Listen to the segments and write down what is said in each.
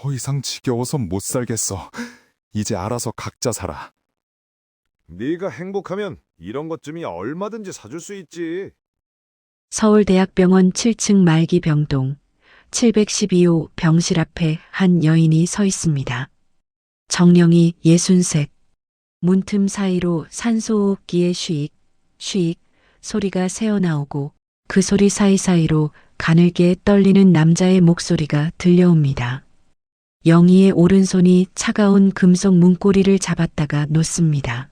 더 이상 지겨워서 못 살겠어. 이제 알아서 각자 살아. 네가 행복하면 이런 것쯤이야 얼마든지 사줄 수 있지. 서울대학병원 7층 말기 병동 712호 병실 앞에 한 여인이 서 있습니다. 정령이 63. 문틈 사이로 산소호흡기의 쉬익, 쉬익 소리가 새어나오고 그 소리 사이사이로 가늘게 떨리는 남자의 목소리가 들려옵니다. 영희의 오른손이 차가운 금속 문고리를 잡았다가 놓습니다.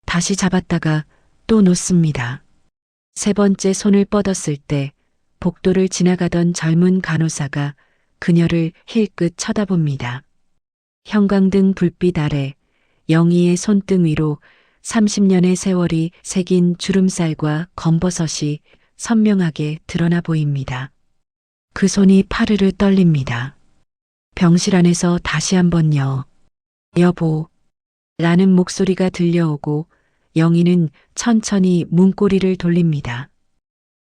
다시 잡았다가 또 놓습니다. 세 번째 손을 뻗었을 때 복도를 지나가던 젊은 간호사가 그녀를 힐끗 쳐다봅니다. 형광등 불빛 아래 영희의 손등 위로 30년의 세월이 새긴 주름살과 검버섯이 선명하게 드러나 보입니다. 그 손이 파르르 떨립니다. 병실 안에서 다시 한번요. 여보. 라는 목소리가 들려오고 영희는 천천히 문고리를 돌립니다.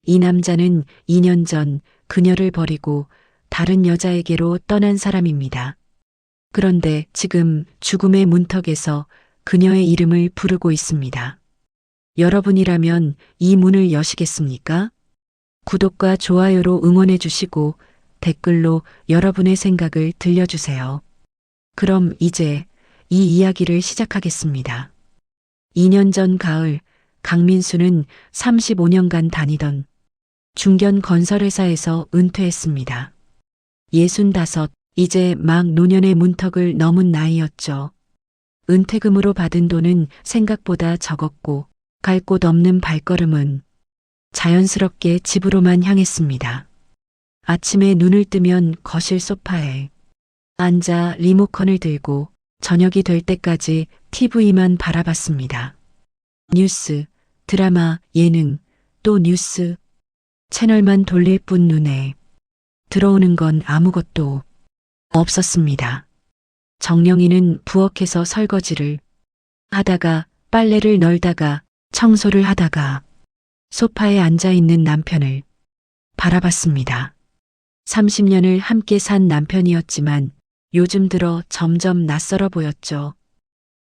이 남자는 2년 전 그녀를 버리고 다른 여자에게로 떠난 사람입니다. 그런데 지금 죽음의 문턱에서 그녀의 이름을 부르고 있습니다. 여러분이라면 이 문을 여시겠습니까? 구독과 좋아요로 응원해 주시고 댓글로 여러분의 생각을 들려주세요. 그럼 이제 이 이야기를 시작하겠습니다. 2년 전 가을, 강민수는 35년간 다니던 중견 건설회사에서 은퇴했습니다. 65, 이제 막 노년의 문턱을 넘은 나이였죠. 은퇴금으로 받은 돈은 생각보다 적었고 갈 곳 없는 발걸음은 자연스럽게 집으로만 향했습니다. 아침에 눈을 뜨면 거실 소파에 앉아 리모컨을 들고 저녁이 될 때까지 TV만 바라봤습니다. 뉴스, 드라마, 예능, 또 뉴스. 채널만 돌릴 뿐 눈에 들어오는 건 아무것도 없었습니다. 정령이는 부엌에서 설거지를 하다가 빨래를 널다가 청소를 하다가 소파에 앉아 있는 남편을 바라봤습니다. 30년을 함께 산 남편이었지만 요즘 들어 점점 낯설어 보였죠.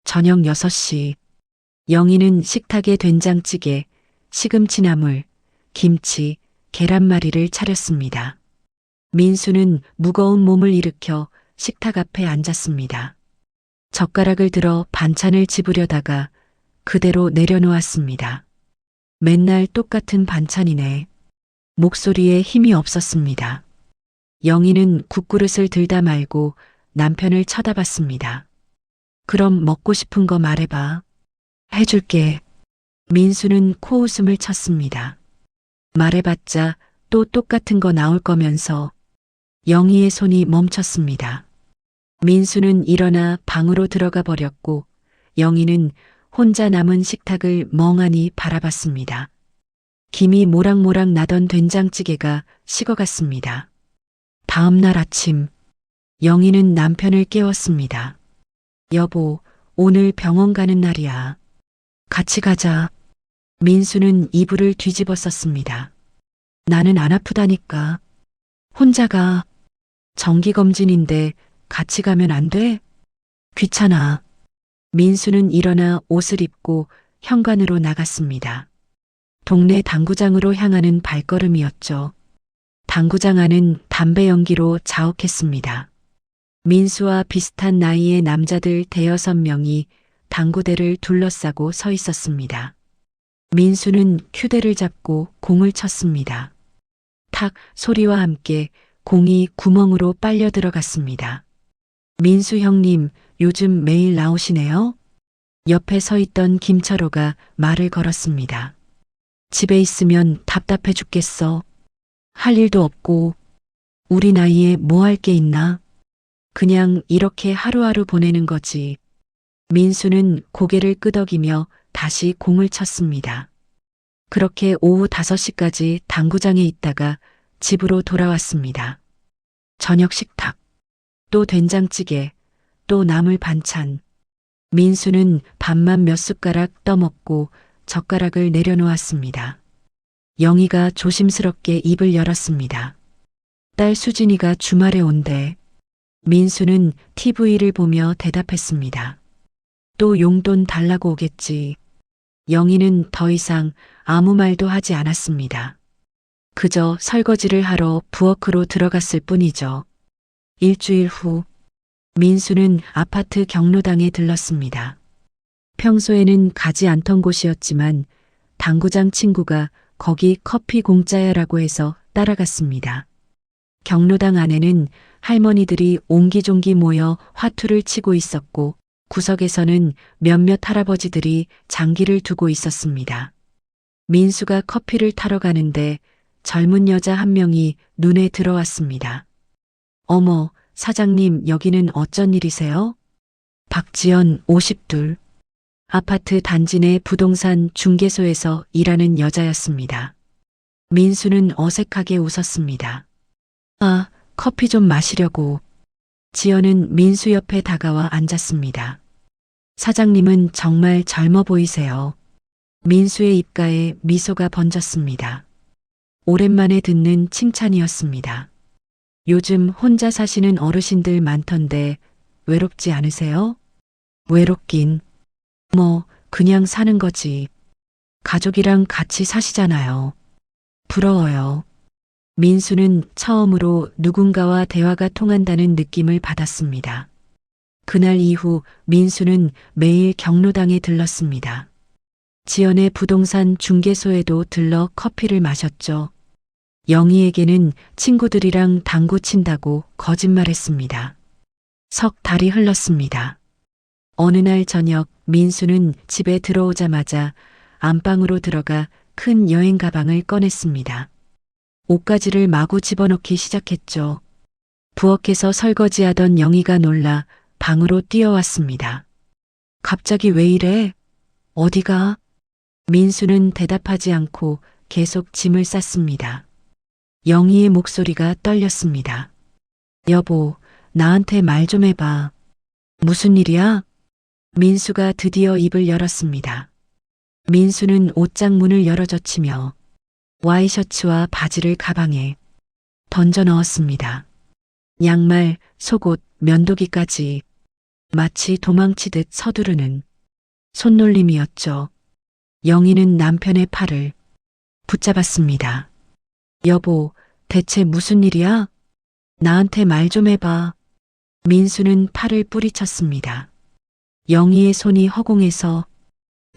저녁 6시, 영희는 식탁에 된장찌개, 시금치나물, 김치, 계란말이를 차렸습니다. 민수는 무거운 몸을 일으켜 식탁 앞에 앉았습니다. 젓가락을 들어 반찬을 집으려다가 그대로 내려놓았습니다. 맨날 똑같은 반찬이네. 목소리에 힘이 없었습니다. 영희는 국그릇을 들다 말고 남편을 쳐다봤습니다. 그럼 먹고 싶은 거 말해봐. 해줄게. 민수는 코웃음을 쳤습니다. 말해봤자 또 똑같은 거 나올 거면서 영희의 손이 멈췄습니다. 민수는 일어나 방으로 들어가 버렸고 영희는 혼자 남은 식탁을 멍하니 바라봤습니다. 김이 모락모락 나던 된장찌개가 식어갔습니다. 다음 날 아침, 영희는 남편을 깨웠습니다. 여보, 오늘 병원 가는 날이야. 같이 가자. 민수는 이불을 뒤집어 썼습니다. 나는 안 아프다니까. 혼자 가. 정기검진인데 같이 가면 안 돼? 귀찮아. 민수는 일어나 옷을 입고 현관으로 나갔습니다. 동네 당구장으로 향하는 발걸음이었죠. 당구장 안은 담배 연기로 자욱했습니다. 민수와 비슷한 나이의 남자들 5-6명이 당구대를 둘러싸고 서 있었습니다. 민수는 큐대를 잡고 공을 쳤습니다. 탁 소리와 함께 공이 구멍으로 빨려 들어갔습니다. 민수 형님, 요즘 매일 나오시네요? 옆에 서 있던 김철호가 말을 걸었습니다. 집에 있으면 답답해 죽겠어. 할 일도 없고 우리 나이에 뭐 할 게 있나? 그냥 이렇게 하루하루 보내는 거지. 민수는 고개를 끄덕이며 다시 공을 쳤습니다. 그렇게 오후 5시까지 당구장에 있다가 집으로 돌아왔습니다. 저녁 식탁, 또 된장찌개, 또 나물 반찬. 민수는 밥만 몇 숟가락 떠먹고 젓가락을 내려놓았습니다. 영희가 조심스럽게 입을 열었습니다. 딸 수진이가 주말에 온대. 민수는 TV를 보며 대답했습니다. 또 용돈 달라고 오겠지. 영희는 더 이상 아무 말도 하지 않았습니다. 그저 설거지를 하러 부엌으로 들어갔을 뿐이죠. 일주일 후 민수는 아파트 경로당에 들렀습니다. 평소에는 가지 않던 곳이었지만 당구장 친구가 거기 커피 공짜야라고 해서 따라갔습니다. 경로당 안에는 할머니들이 옹기종기 모여 화투를 치고 있었고 구석에서는 몇몇 할아버지들이 장기를 두고 있었습니다. 민수가 커피를 타러 가는데 젊은 여자 한 명이 눈에 들어왔습니다. 어머, 사장님 여기는 어쩐 일이세요? 박지연 52. 아파트 단지 내 부동산 중개소에서 일하는 여자였습니다. 민수는 어색하게 웃었습니다. 아, 커피 좀 마시려고. 지연은 민수 옆에 다가와 앉았습니다. 사장님은 정말 젊어 보이세요. 민수의 입가에 미소가 번졌습니다. 오랜만에 듣는 칭찬이었습니다. 요즘 혼자 사시는 어르신들 많던데 외롭지 않으세요? 외롭긴. 뭐, 그냥 사는 거지. 가족이랑 같이 사시잖아요. 부러워요. 민수는 처음으로 누군가와 대화가 통한다는 느낌을 받았습니다. 그날 이후 민수는 매일 경로당에 들렀습니다. 지연의 부동산 중개소에도 들러 커피를 마셨죠. 영희에게는 친구들이랑 당구 친다고 거짓말했습니다. 석 달이 흘렀습니다. 어느 날 저녁 민수는 집에 들어오자마자 안방으로 들어가 큰 여행 가방을 꺼냈습니다. 옷가지를 마구 집어넣기 시작했죠. 부엌에서 설거지하던 영희가 놀라 방으로 뛰어왔습니다. 갑자기 왜 이래? 어디가? 민수는 대답하지 않고 계속 짐을 쌌습니다. 영희의 목소리가 떨렸습니다. 여보, 나한테 말 좀 해봐. 무슨 일이야? 민수가 드디어 입을 열었습니다. 민수는 옷장 문을 열어젖히며 와이셔츠와 바지를 가방에 던져 넣었습니다. 양말, 속옷, 면도기까지 마치 도망치듯 서두르는 손놀림이었죠. 영희는 남편의 팔을 붙잡았습니다. 여보, 대체 무슨 일이야? 나한테 말 좀 해봐. 민수는 팔을 뿌리쳤습니다. 영희의 손이 허공에서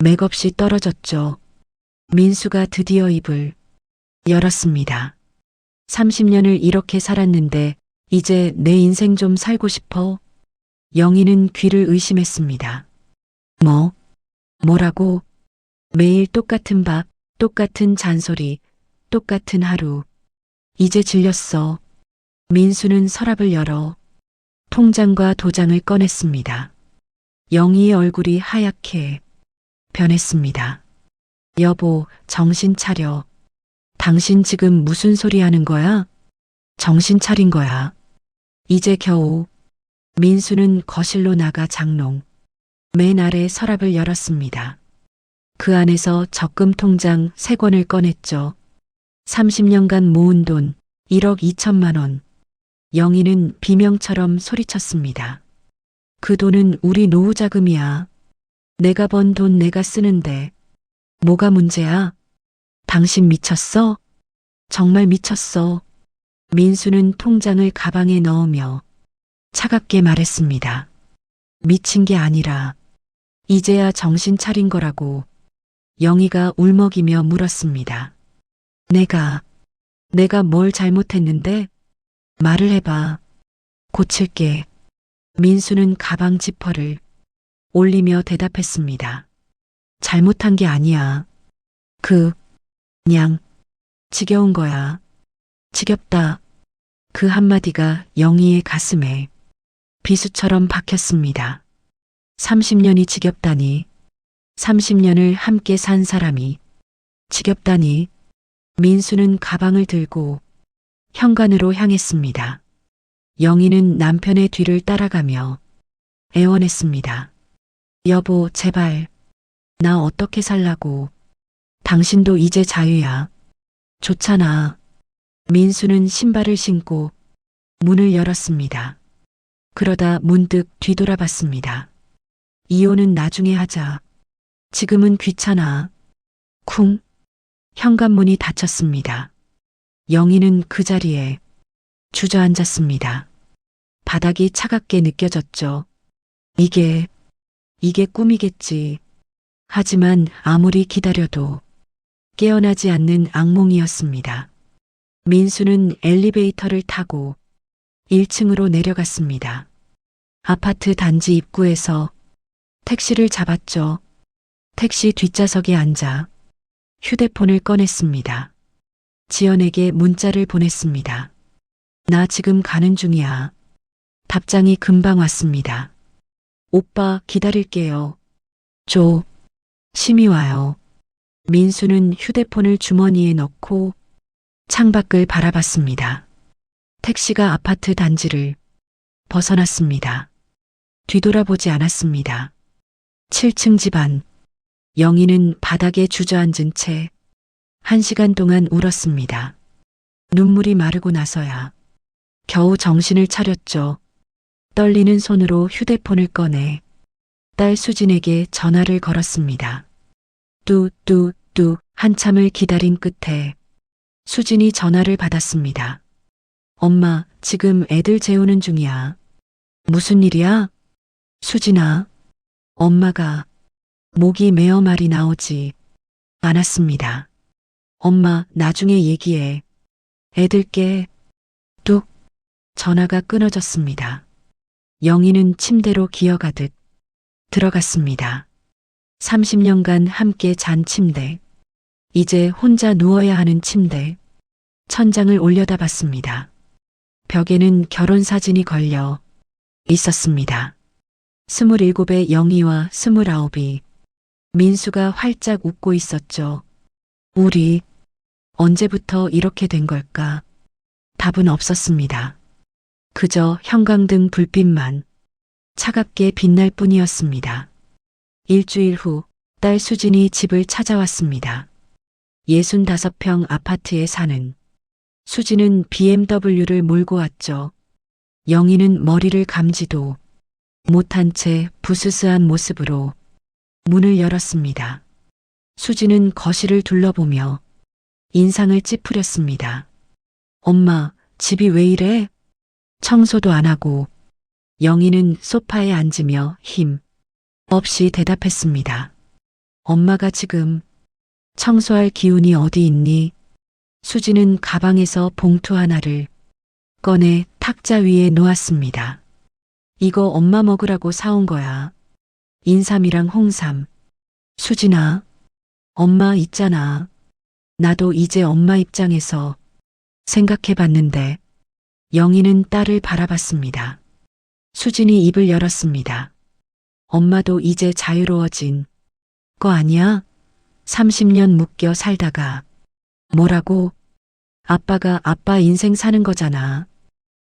맥없이 떨어졌죠. 민수가 드디어 입을 열었습니다. 30년을 이렇게 살았는데 이제 내 인생 좀 살고 싶어? 영희는 귀를 의심했습니다. 뭐라고? 매일 똑같은 밥, 똑같은 잔소리, 똑같은 하루. 이제 질렸어. 민수는 서랍을 열어 통장과 도장을 꺼냈습니다. 영희의 얼굴이 하얗게 변했습니다. 여보, 정신 차려. 당신 지금 무슨 소리 하는 거야? 정신 차린 거야. 이제 겨우. 민수는 거실로 나가 장롱 맨 아래 서랍을 열었습니다. 그 안에서 적금 통장 3권을 꺼냈죠. 30년간 모은 돈 1억 2천만 원. 영희는 비명처럼 소리쳤습니다. 그 돈은 우리 노후 자금이야. 내가 번 돈 내가 쓰는데 뭐가 문제야? 당신 미쳤어? 정말 미쳤어. 민수는 통장을 가방에 넣으며 차갑게 말했습니다. 미친 게 아니라 이제야 정신 차린 거라고. 영희가 울먹이며 물었습니다. 내가 뭘 잘못했는데? 말을 해봐. 고칠게. 민수는 가방 지퍼를 올리며 대답했습니다. 잘못한 게 아니야. 그냥 지겨운 거야. 지겹다. 그 한마디가 영희의 가슴에 비수처럼 박혔습니다. 30년이 지겹다니. 30년을 함께 산 사람이 지겹다니. 민수는 가방을 들고 현관으로 향했습니다. 영희는 남편의 뒤를 따라가며 애원했습니다. 여보, 제발. 나 어떻게 살라고. 당신도 이제 자유야. 좋잖아. 민수는 신발을 신고 문을 열었습니다. 그러다 문득 뒤돌아봤습니다. 이혼은 나중에 하자. 지금은 귀찮아. 쿵. 현관문이 닫혔습니다. 영희는 그 자리에 주저앉았습니다. 바닥이 차갑게 느껴졌죠. 이게 꿈이겠지. 하지만 아무리 기다려도 깨어나지 않는 악몽이었습니다. 민수는 엘리베이터를 타고 1층으로 내려갔습니다. 아파트 단지 입구에서 택시를 잡았죠. 택시 뒷좌석에 앉아 휴대폰을 꺼냈습니다. 지연에게 문자를 보냈습니다. 나 지금 가는 중이야. 답장이 금방 왔습니다. 오빠 기다릴게요. 심이 와요. 민수는 휴대폰을 주머니에 넣고 창밖을 바라봤습니다. 택시가 아파트 단지를 벗어났습니다. 뒤돌아보지 않았습니다. 7층 집안. 영희는 바닥에 주저앉은 채 1시간 동안 울었습니다. 눈물이 마르고 나서야 겨우 정신을 차렸죠. 떨리는 손으로 휴대폰을 꺼내 딸 수진에게 전화를 걸었습니다. 뚜뚜뚜 한참을 기다린 끝에 수진이 전화를 받았습니다. 엄마, 지금 애들 재우는 중이야. 무슨 일이야? 수진아, 엄마가 목이 메어 말이 나오지 않았습니다. 엄마, 나중에 얘기해. 애들 깨. 뚝. 전화가 끊어졌습니다. 영희는 침대로 기어가듯 들어갔습니다. 30년간 함께 잔 침대. 이제 혼자 누워야 하는 침대. 천장을 올려다봤습니다. 벽에는 결혼 사진이 걸려 있었습니다. 27의 영희와 29이 민수가 활짝 웃고 있었죠. 우리 언제부터 이렇게 된 걸까? 답은 없었습니다. 그저 형광등 불빛만 차갑게 빛날 뿐이었습니다. 일주일 후 딸 수진이 집을 찾아왔습니다. 65평 아파트에 사는 수진은 BMW를 몰고 왔죠. 영희는 머리를 감지도 못한 채 부스스한 모습으로 문을 열었습니다. 수진은 거실을 둘러보며 인상을 찌푸렸습니다. 엄마, 집이 왜 이래? 청소도 안 하고. 영희는 소파에 앉으며 힘 없이 대답했습니다. 엄마가 지금 청소할 기운이 어디 있니? 수진은 가방에서 봉투 하나를 꺼내 탁자 위에 놓았습니다. 이거 엄마 먹으라고 사온 거야. 인삼이랑 홍삼. 수진아, 엄마 있잖아. 나도 이제 엄마 입장에서 생각해 봤는데. 영희는 딸을 바라봤습니다. 수진이 입을 열었습니다. 엄마도 이제 자유로워진 거 아니야? 30년 묶여 살다가. 뭐라고? 아빠가 아빠 인생 사는 거잖아.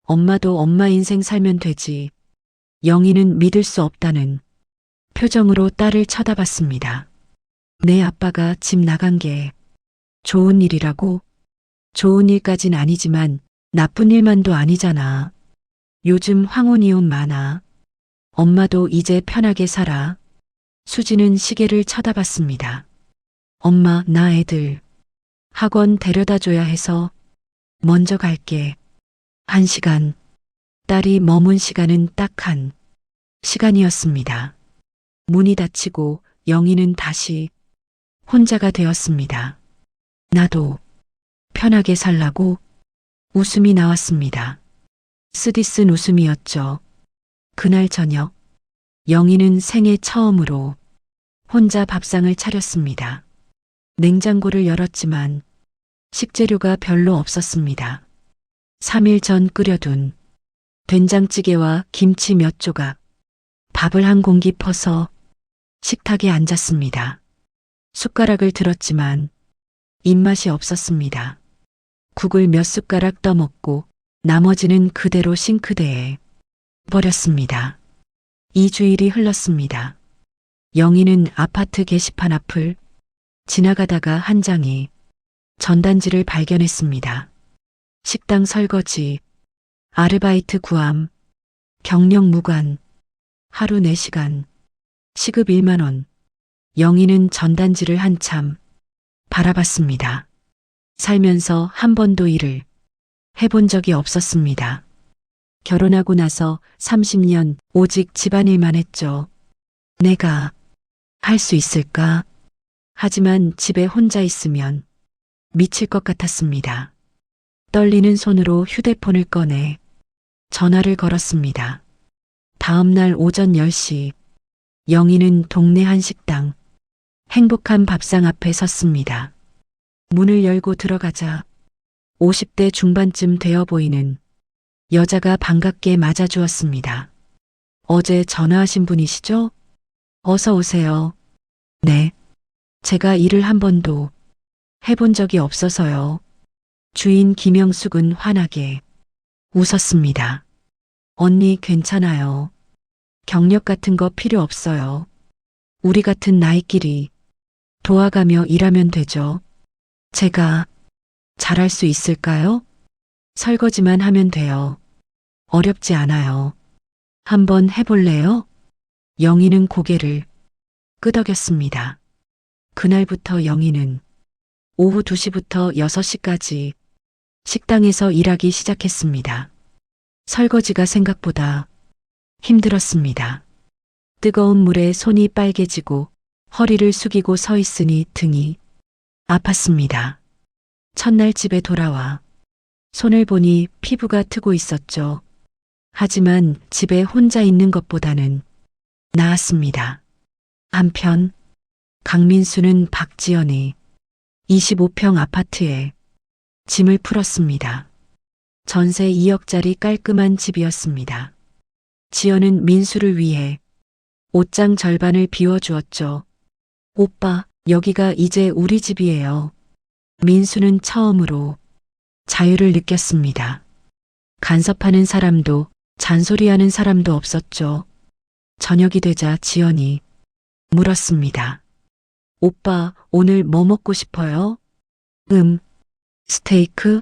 엄마도 엄마 인생 살면 되지. 영희는 믿을 수 없다는 표정으로 딸을 쳐다봤습니다. 내 아빠가 집 나간 게 좋은 일이라고? 좋은 일까진 아니지만 나쁜 일만도 아니잖아. 요즘 황혼이혼 많아. 엄마도 이제 편하게 살아. 수지는 시계를 쳐다봤습니다. 엄마, 나 애들 학원 데려다 줘야 해서 먼저 갈게. 1시간. 딸이 머문 시간은 딱 1시간이었습니다. 문이 닫히고 영희는 다시 혼자가 되었습니다. 나도 편하게 살라고. 웃음이 나왔습니다. 쓰디쓴 웃음이었죠. 그날 저녁 영희는 생애 처음으로 혼자 밥상을 차렸습니다. 냉장고를 열었지만 식재료가 별로 없었습니다. 3일 전 끓여둔 된장찌개와 김치 몇 조각, 밥을 한 공기 퍼서 식탁에 앉았습니다. 숟가락을 들었지만 입맛이 없었습니다. 국을 몇 숟가락 떠먹고 나머지는 그대로 싱크대에 버렸습니다. 2주일이 흘렀습니다. 영희는 아파트 게시판 앞을 지나가다가 한 장의 전단지를 발견했습니다. 식당 설거지, 아르바이트 구함, 경력 무관, 하루 4시간, 시급 1만 원. 영희는 전단지를 한참 바라봤습니다. 살면서 한 번도 일을 해본 적이 없었습니다. 결혼하고 나서 30년 오직 집안일만 했죠. 내가 할 수 있을까? 하지만 집에 혼자 있으면 미칠 것 같았습니다. 떨리는 손으로 휴대폰을 꺼내 전화를 걸었습니다. 다음 날 오전 10시, 영희는 동네 한 식당, 행복한 밥상 앞에 섰습니다. 문을 열고 들어가자 50대 중반쯤 되어 보이는 여자가 반갑게 맞아주었습니다. 어제 전화하신 분이시죠? 어서 오세요. 네. 제가 일을 한 번도 해본 적이 없어서요. 주인 김영숙은 환하게 웃었습니다. 언니 괜찮아요. 경력 같은 거 필요 없어요. 우리 같은 나이끼리 도와가며 일하면 되죠. 제가 잘할 수 있을까요? 설거지만 하면 돼요. 어렵지 않아요. 한번 해볼래요? 영희는 고개를 끄덕였습니다. 그날부터 영희는 오후 2시부터 6시까지 식당에서 일하기 시작했습니다. 설거지가 생각보다 힘들었습니다. 뜨거운 물에 손이 빨개지고 허리를 숙이고 서 있으니 등이 아팠습니다. 첫날 집에 돌아와 손을 보니 피부가 트고 있었죠. 하지만 집에 혼자 있는 것보다는 나았습니다. 한편 강민수는 박지연의 25평 아파트에 짐을 풀었습니다. 전세 2억짜리 깔끔한 집이었습니다. 지연은 민수를 위해 옷장 절반을 비워주었죠. 오빠, 여기가 이제 우리 집이에요. 민수는 처음으로 자유를 느꼈습니다. 간섭하는 사람도 잔소리하는 사람도 없었죠. 저녁이 되자 지연이 물었습니다. 오빠, 오늘 뭐 먹고 싶어요? 스테이크?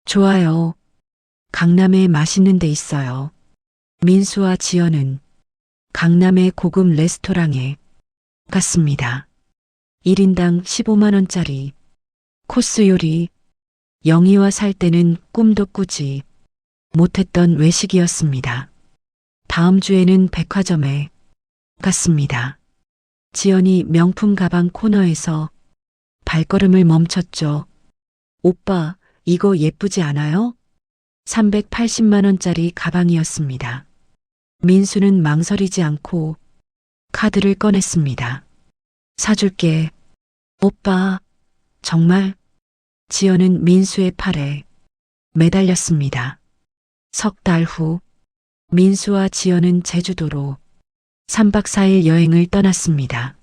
좋아요. 강남에 맛있는 데 있어요. 민수와 지연은 강남의 고급 레스토랑에 갔습니다. 1인당 15만 원짜리 코스 요리, 영희와 살 때는 꿈도 꾸지 못했던 외식이었습니다. 다음 주에는 백화점에 갔습니다. 지연이 명품 가방 코너에서 발걸음을 멈췄죠. 오빠, 이거 예쁘지 않아요? 380만 원짜리 가방이었습니다. 민수는 망설이지 않고 카드를 꺼냈습니다. 사줄게. 오빠, 정말? 지연은 민수의 팔에 매달렸습니다. 석 달 후, 민수와 지연은 제주도로 3박 4일 여행을 떠났습니다.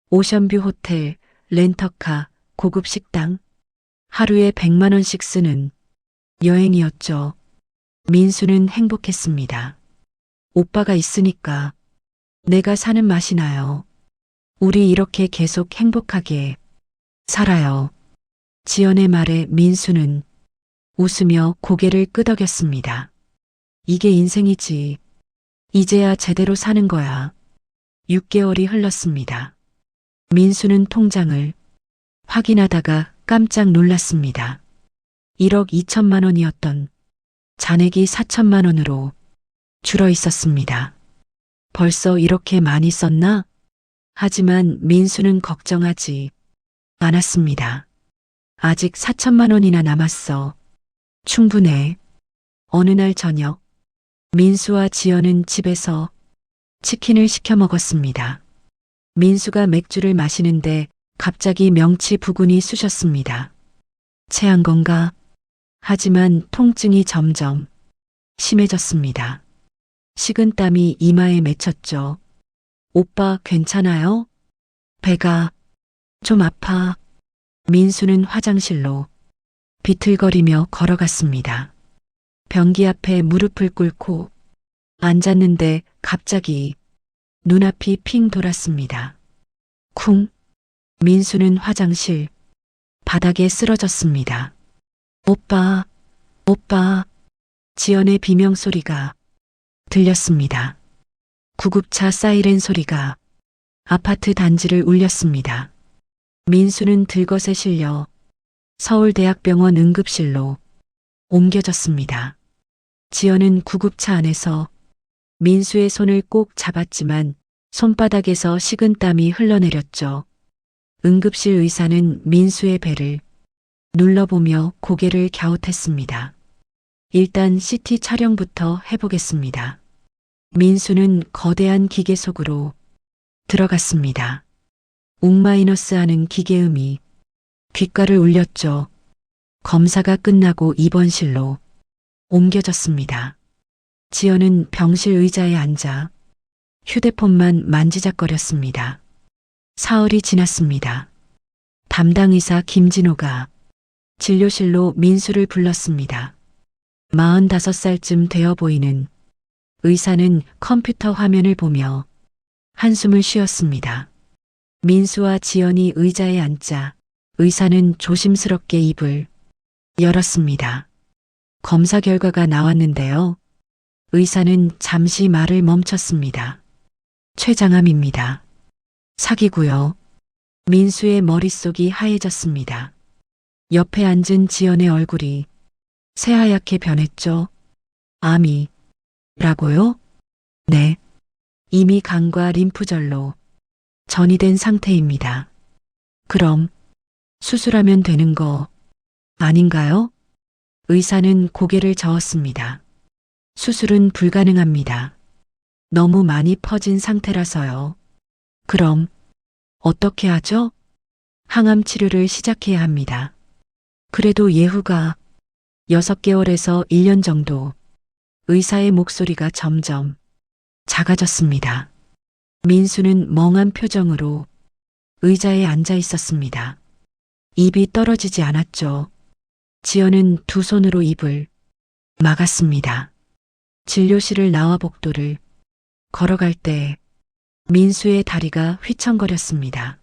오션뷰 호텔, 렌터카, 고급 식당, 하루에 100만 원씩 쓰는 여행이었죠. 민수는 행복했습니다. 오빠가 있으니까 내가 사는 맛이 나요. 우리 이렇게 계속 행복하게 살아요. 지연의 말에 민수는 웃으며 고개를 끄덕였습니다. 이게 인생이지. 이제야 제대로 사는 거야. 6개월이 흘렀습니다. 민수는 통장을 확인하다가 깜짝 놀랐습니다. 1억 2천만 원이었던 잔액이 4천만 원으로 줄어 있었습니다. 벌써 이렇게 많이 썼나? 하지만 민수는 걱정하지 않았습니다. 아직 4천만 원이나 남았어. 충분해. 어느 날 저녁, 민수와 지연은 집에서 치킨을 시켜 먹었습니다. 민수가 맥주를 마시는데 갑자기 명치 부근이 쑤셨습니다. 체한 건가? 하지만 통증이 점점 심해졌습니다. 식은땀이 이마에 맺혔죠. 오빠 괜찮아요? 배가 좀 아파. 민수는 화장실로 비틀거리며 걸어갔습니다. 변기 앞에 무릎을 꿇고 앉았는데 갑자기 눈앞이 핑 돌았습니다. 쿵! 민수는 화장실 바닥에 쓰러졌습니다. 오빠, 오빠. 지연의 비명소리가 들렸습니다. 구급차 사이렌 소리가 아파트 단지를 울렸습니다. 민수는 들것에 실려 서울대학병원 응급실로 옮겨졌습니다. 지연은 구급차 안에서 민수의 손을 꼭 잡았지만 손바닥에서 식은땀이 흘러내렸죠. 응급실 의사는 민수의 배를 눌러보며 고개를 갸웃했습니다. 일단 CT 촬영부터 해보겠습니다. 민수는 거대한 기계 속으로 들어갔습니다. 웅마이너스 하는 기계음이 귓가를 울렸죠. 검사가 끝나고 입원실로 옮겨졌습니다. 지연은 병실 의자에 앉아 휴대폰만 만지작거렸습니다. 사흘이 지났습니다. 담당 의사 김진호가 진료실로 민수를 불렀습니다. 45살쯤 되어 보이는 의사는 컴퓨터 화면을 보며 한숨을 쉬었습니다. 민수와 지연이 의자에 앉자 의사는 조심스럽게 입을 열었습니다. 검사 결과가 나왔는데요. 의사는 잠시 말을 멈췄습니다. 췌장암입니다. 사기고요. 민수의 머릿속이 하얘졌습니다. 옆에 앉은 지연의 얼굴이 새하얗게 변했죠. 암이 라고요? 네. 이미 간과 림프절로 전이된 상태입니다. 그럼 수술하면 되는 거 아닌가요? 의사는 고개를 저었습니다. 수술은 불가능합니다. 너무 많이 퍼진 상태라서요. 그럼 어떻게 하죠? 항암 치료를 시작해야 합니다. 그래도 예후가 6개월에서 1년 정도. 의사의 목소리가 점점 작아졌습니다. 민수는 멍한 표정으로 의자에 앉아 있었습니다. 입이 떨어지지 않았죠. 지연은 두 손으로 입을 막았습니다. 진료실을 나와 복도를 걸어갈 때 민수의 다리가 휘청거렸습니다.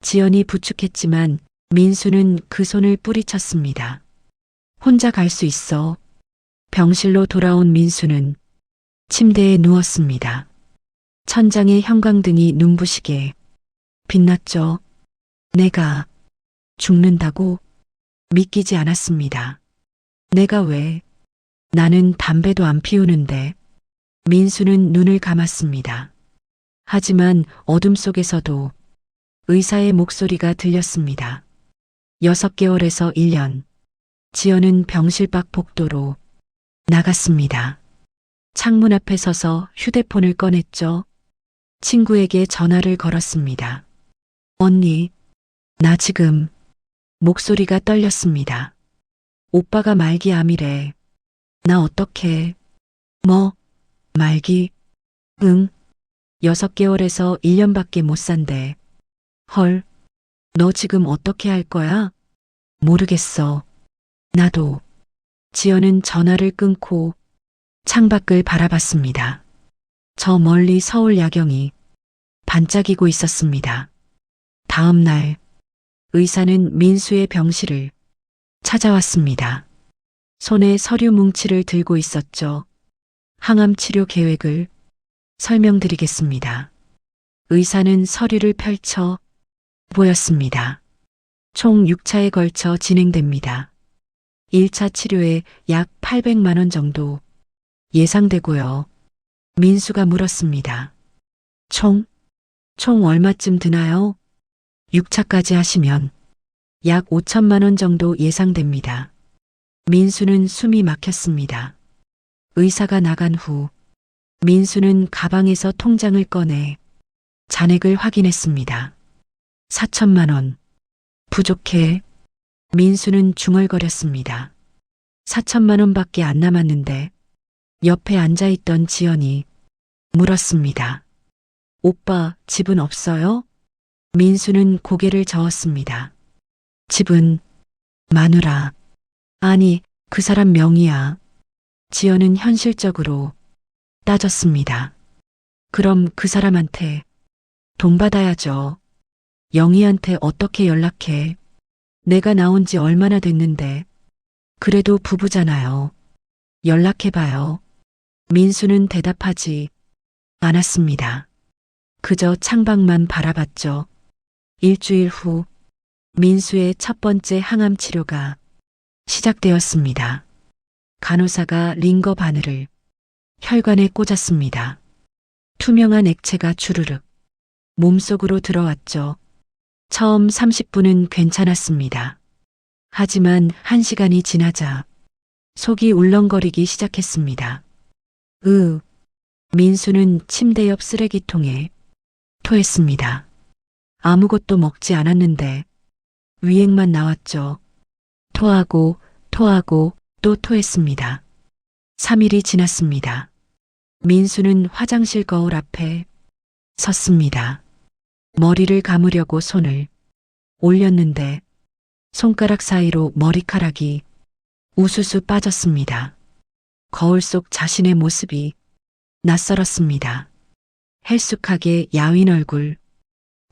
지연이 부축했지만 민수는 그 손을 뿌리쳤습니다. 혼자 갈 수 있어. 병실로 돌아온 민수는 침대에 누웠습니다. 천장에 형광등이 눈부시게 빛났죠. 내가 죽는다고 믿기지 않았습니다. 내가 왜? 나는 담배도 안 피우는데. 민수는 눈을 감았습니다. 하지만 어둠 속에서도 의사의 목소리가 들렸습니다. 6개월에서 1년. 지연은 병실 밖 복도로 나갔습니다. 창문 앞에 서서 휴대폰을 꺼냈죠. 친구에게 전화를 걸었습니다. 언니, 나 지금. 목소리가 떨렸습니다. 오빠가 말기암이래. 나 어떡해. 뭐? 말기? 응. 6개월에서 1년밖에 못 산대. 헐. 너 지금 어떻게 할 거야? 모르겠어. 나도. 지연은 전화를 끊고 창밖을 바라봤습니다. 저 멀리 서울 야경이 반짝이고 있었습니다. 다음 날 의사는 민수의 병실을 찾아왔습니다. 손에 서류 뭉치를 들고 있었죠. 항암 치료 계획을 설명드리겠습니다. 의사는 서류를 펼쳐 보였습니다. 총 6차에 걸쳐 진행됩니다. 1차 치료에 약 800만 원 정도 예상되고요. 민수가 물었습니다. 총 얼마쯤 드나요? 6차까지 하시면 약 5천만 원 정도 예상됩니다. 민수는 숨이 막혔습니다. 의사가 나간 후 민수는 가방에서 통장을 꺼내 잔액을 확인했습니다. 4천만 원. 부족해. 민수는 중얼거렸습니다. 4천만 원밖에 안 남았는데. 옆에 앉아있던 지연이 물었습니다. 오빠, 집은 없어요? 민수는 고개를 저었습니다. 집은 마누라. 아니, 그 사람 명의야. 지연은 현실적으로 따졌습니다. 그럼 그 사람한테 돈 받아야죠. 영희한테 어떻게 연락해? 내가 나온 지 얼마나 됐는데. 그래도 부부잖아요. 연락해봐요. 민수는 대답하지 않았습니다. 그저 창밖만 바라봤죠. 일주일 후 민수의 첫 번째 항암 치료가 시작되었습니다. 간호사가 링거 바늘을 혈관에 꽂았습니다. 투명한 액체가 주르륵 몸속으로 들어왔죠. 처음 30분은 괜찮았습니다. 하지만 1시간이 지나자 속이 울렁거리기 시작했습니다. 민수는 침대 옆 쓰레기통에 토했습니다. 아무것도 먹지 않았는데 위액만 나왔죠. 토하고 또 토했습니다. 3일이 지났습니다. 민수는 화장실 거울 앞에 섰습니다. 머리를 감으려고 손을 올렸는데 손가락 사이로 머리카락이 우수수 빠졌습니다. 거울 속 자신의 모습이 낯설었습니다. 헬쑥하게 야윈 얼굴,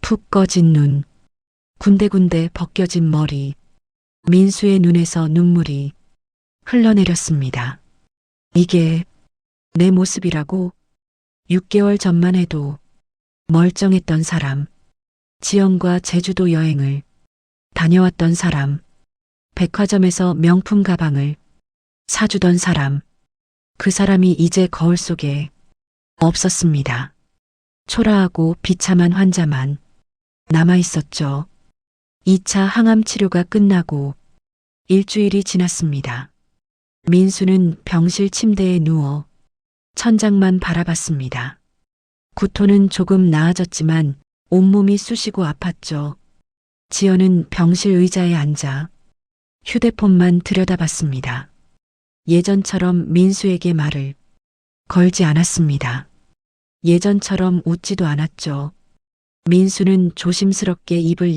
푹 꺼진 눈, 군데군데 벗겨진 머리, 민수의 눈에서 눈물이 흘러내렸습니다. 이게 내 모습이라고? 6개월 전만 해도 멀쩡했던 사람, 지연과 제주도 여행을 다녀왔던 사람, 백화점에서 명품 가방을 사주던 사람, 그 사람이 이제 거울 속에 없었습니다. 초라하고 비참한 환자만 남아 있었죠. 2차 항암 치료가 끝나고 일주일이 지났습니다. 민수는 병실 침대에 누워 천장만 바라봤습니다. 구토는 조금 나아졌지만 온몸이 쑤시고 아팠죠. 지연은 병실 의자에 앉아 휴대폰만 들여다봤습니다. 예전처럼 민수에게 말을 걸지 않았습니다. 예전처럼 웃지도 않았죠. 민수는 조심스럽게 입을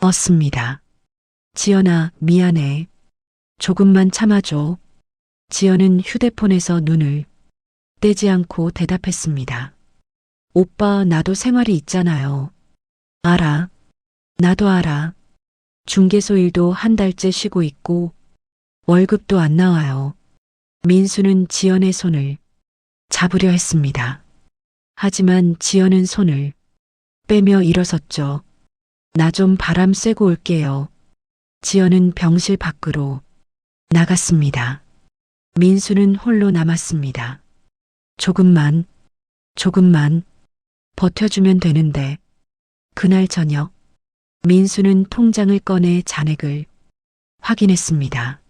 열었습니다. 지연아, 미안해. 조금만 참아줘. 지연은 휴대폰에서 눈을 떼지 않고 대답했습니다. 오빠, 나도 생활이 있잖아요. 알아. 나도 알아. 중개소 일도 한 달째 쉬고 있고 월급도 안 나와요. 민수는 지연의 손을 잡으려 했습니다. 하지만 지연은 손을 빼며 일어섰죠. 나 좀 바람 쐬고 올게요. 지연은 병실 밖으로 나갔습니다. 민수는 홀로 남았습니다. 조금만 버텨주면 되는데. 그날 저녁 민수는 통장을 꺼내 잔액을 확인했습니다.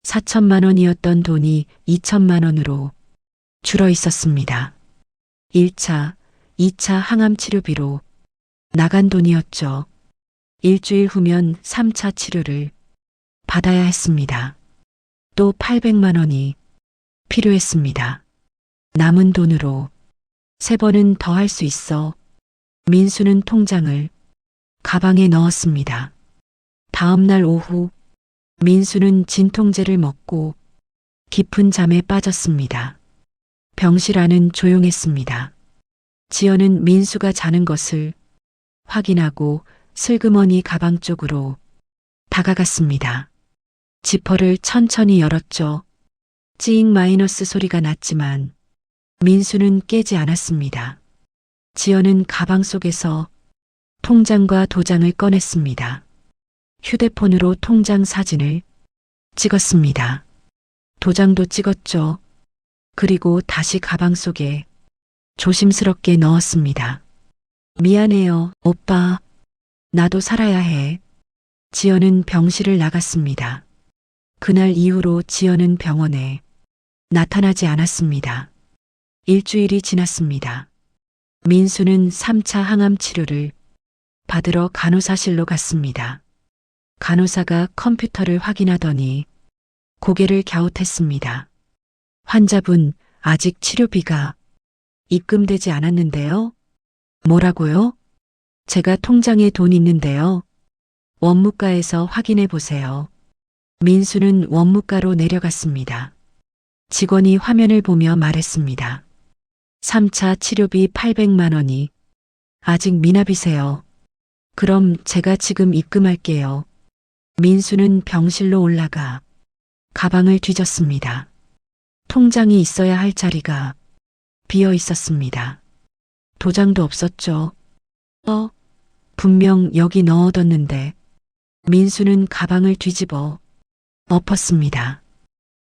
4천만 원이었던 돈이 2천만 원으로 줄어 있었습니다. 1차, 2차 항암 치료비로 나간 돈이었죠. 일주일 후면 3차 치료를 받아야 했습니다. 또 800만 원이 필요했습니다. 남은 돈으로 3번은 더 할 수 있어. 민수는 통장을 가방에 넣었습니다. 다음 날 오후 민수는 진통제를 먹고 깊은 잠에 빠졌습니다. 병실 안은 조용했습니다. 지연은 민수가 자는 것을 확인하고 슬그머니 가방 쪽으로 다가갔습니다. 지퍼를 천천히 열었죠. 찌익 마이너스 소리가 났지만 민수는 깨지 않았습니다. 지연은 가방 속에서 통장과 도장을 꺼냈습니다. 휴대폰으로 통장 사진을 찍었습니다. 도장도 찍었죠. 그리고 다시 가방 속에 조심스럽게 넣었습니다. 미안해요, 오빠. 나도 살아야 해. 지연은 병실을 나갔습니다. 그날 이후로 지연은 병원에 나타나지 않았습니다. 일주일이 지났습니다. 민수는 3차 항암 치료를 받으러 간호사실로 갔습니다. 간호사가 컴퓨터를 확인하더니 고개를 갸웃했습니다. 환자분, 아직 치료비가 입금되지 않았는데요? 뭐라고요? 제가 통장에 돈 있는데요. 원무과에서 확인해 보세요. 민수는 원무과로 내려갔습니다. 직원이 화면을 보며 말했습니다. 3차 치료비 800만 원이 아직 미납이세요. 그럼 제가 지금 입금할게요. 민수는 병실로 올라가 가방을 뒤졌습니다. 통장이 있어야 할 자리가 비어 있었습니다. 도장도 없었죠. 분명 여기 넣어뒀는데 민수는 가방을 뒤집어 엎었습니다.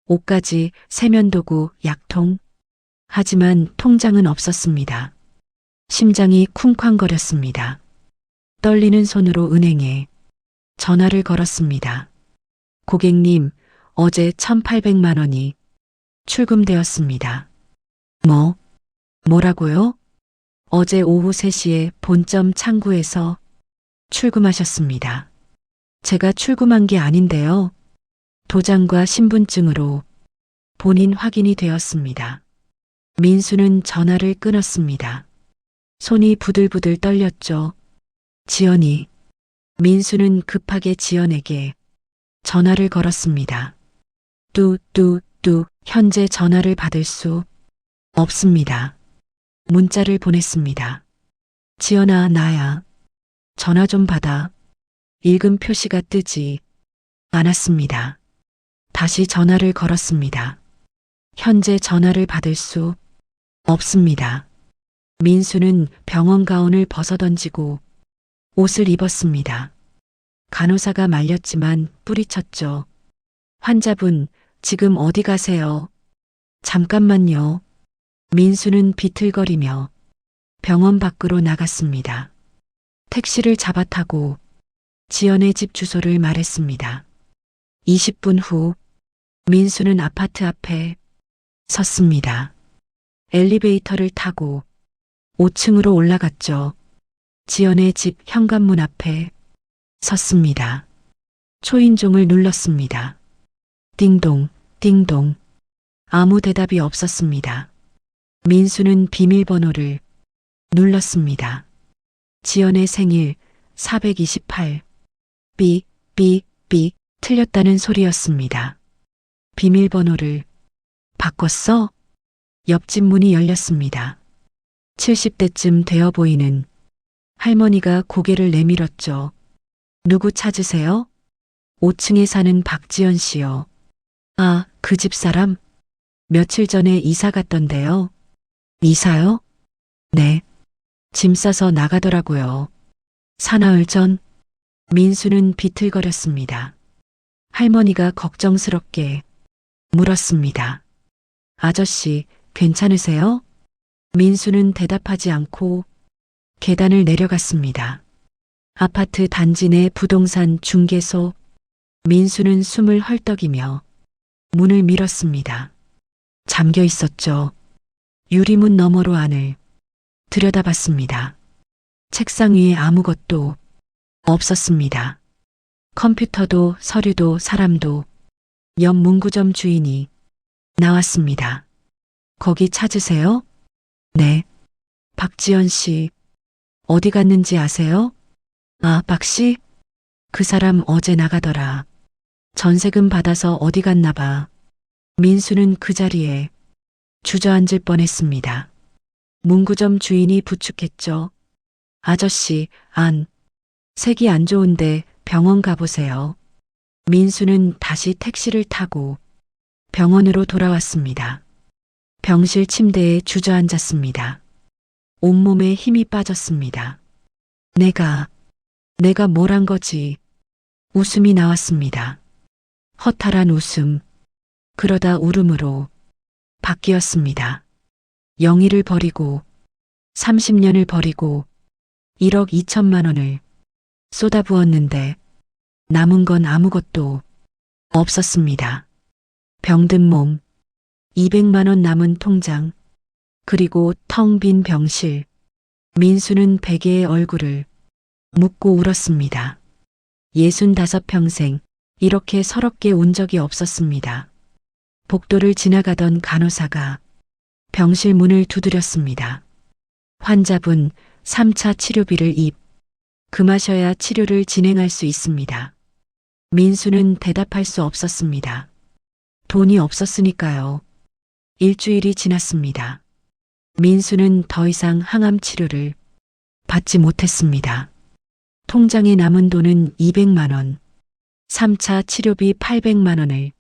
옷가지, 세면도구, 약통. 하지만 통장은 없었습니다. 심장이 쿵쾅거렸습니다. 떨리는 손으로 은행에 전화를 걸었습니다. 고객님, 어제 1,800만 원이 출금되었습니다. 뭐라고요? 어제 오후 3시에 본점 창구에서 출금하셨습니다. 제가 출금한 게 아닌데요. 도장과 신분증으로 본인 확인이 되었습니다. 민수는 전화를 끊었습니다. 손이 부들부들 떨렸죠. 지연이. 민수는 급하게 지연에게 전화를 걸었습니다. 뚜. 현재 전화를 받을 수 없습니다. 문자를 보냈습니다. 지연아, 나야. 전화 좀 받아. 읽음 표시가 뜨지 않았습니다. 다시 전화를 걸었습니다. 현재 전화를 받을 수 없습니다. 민수는 병원 가운을 벗어던지고 옷을 입었습니다. 간호사가 말렸지만 뿌리쳤죠. 환자분, 지금 어디 가세요? 잠깐만요. 민수는 비틀거리며 병원 밖으로 나갔습니다. 택시를 잡아 타고 지연의 집 주소를 말했습니다. 20분 후 민수는 아파트 앞에 섰습니다. 엘리베이터를 타고 5층으로 올라갔죠. 지연의 집 현관문 앞에 섰습니다. 초인종을 눌렀습니다. 띵동. 아무 대답이 없었습니다. 민수는 비밀번호를 눌렀습니다. 지연의 생일 428. 삐 틀렸다는 소리였습니다. 비밀번호를 바꿨어? 옆집 문이 열렸습니다. 70대쯤 되어 보이는 할머니가 고개를 내밀었죠. 누구 찾으세요? 5층에 사는 박지연 씨요. 아, 그 집 사람? 며칠 전에 이사 갔던데요. 이사요? 네. 짐 싸서 나가더라고요. 사나흘 전 민수는 비틀거렸습니다. 할머니가 걱정스럽게 물었습니다. 아저씨, 괜찮으세요? 민수는 대답하지 않고 계단을 내려갔습니다. 아파트 단지 내 부동산 중개소. 민수는 숨을 헐떡이며 문을 밀었습니다. 잠겨 있었죠. 유리문 너머로 안을 들여다봤습니다. 책상 위에 아무것도 없었습니다. 컴퓨터도 서류도 사람도. 옆 문구점 주인이 나왔습니다. 거기 찾으세요? 네. 박지연 씨. 어디 갔는지 아세요? 아, 박 씨? 그 사람 어제 나가더라. 전세금 받아서 어디 갔나 봐. 민수는 그 자리에 주저앉을 뻔했습니다. 문구점 주인이 부축했죠. 아저씨, 색이 안 좋은데 병원 가보세요. 민수는 다시 택시를 타고 병원으로 돌아왔습니다. 병실 침대에 주저앉았습니다. 온몸에 힘이 빠졌습니다. 내가 뭘 한 거지? 웃음이 나왔습니다. 허탈한 웃음. 그러다 울음으로 바뀌었습니다. 영희를 버리고 30년을 버리고 1억 2천만 원을 쏟아부었는데 남은 건 아무것도 없었습니다. 병든 몸, 200만 원 남은 통장, 그리고 텅 빈 병실. 민수는 베개의 얼굴을 묻고 울었습니다. 65평생 이렇게 서럽게 운 적이 없었습니다. 복도를 지나가던 간호사가 병실 문을 두드렸습니다. 환자분 3차 치료비를 금하셔야 치료를 진행할 수 있습니다. 민수는 대답할 수 없었습니다. 돈이 없었으니까요. 일주일이 지났습니다. 민수는 더 이상 항암 치료를 받지 못했습니다. 통장에 남은 돈은 200만 원, 3차 치료비 800만 원을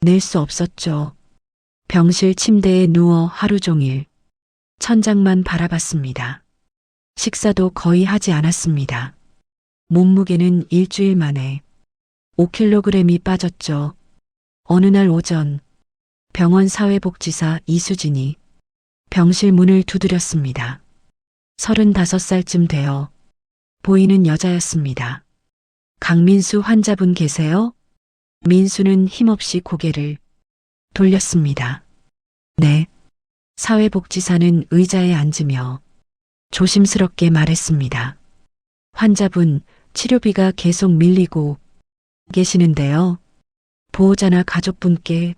낼 수 없었죠. 병실 침대에 누워 하루 종일 천장만 바라봤습니다. 식사도 거의 하지 않았습니다. 몸무게는 일주일 만에 5kg이 빠졌죠. 어느 날 오전 병원 사회복지사 이수진이 병실 문을 두드렸습니다. 35살쯤 되어 보이는 여자였습니다. 강민수 환자분 계세요? 민수는 힘없이 고개를 돌렸습니다. 네. 사회복지사는 의자에 앉으며 조심스럽게 말했습니다. 환자분 치료비가 계속 밀리고 계시는데요. 보호자나 가족분께